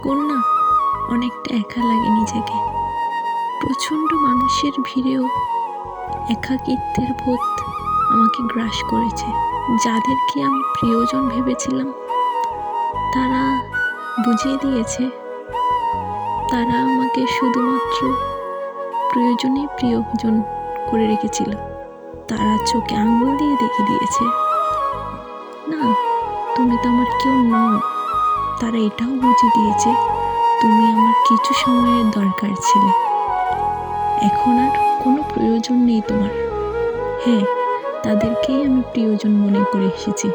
তখন না অনেকটা একা লাগে নিজেকে। প্রচণ্ড মানুষের ভিড়েও একাকিত্বের বোধ আমাকে গ্রাস করেছে। যাদেরকে আমি প্রিয়জন ভেবেছিলাম তারা বুঝিয়ে দিয়েছে তারা আমাকে শুধুমাত্র প্রয়োজনেই প্রিয়জন করে রেখেছিল। তারা চোখে আঙুল দিয়ে দেখিয়ে দিয়েছে, না তুমি তো আমার কেউ নও। তারা এটাও বুঝিয়ে দিয়েছে তুমি আমার কিছু সময়ের দরকার ছিলে, এখন আর কোনো প্রয়োজন নেই তোমার। হ্যাঁ, তাদেরকেই আমি প্রিয়জন মনে করে এসেছি।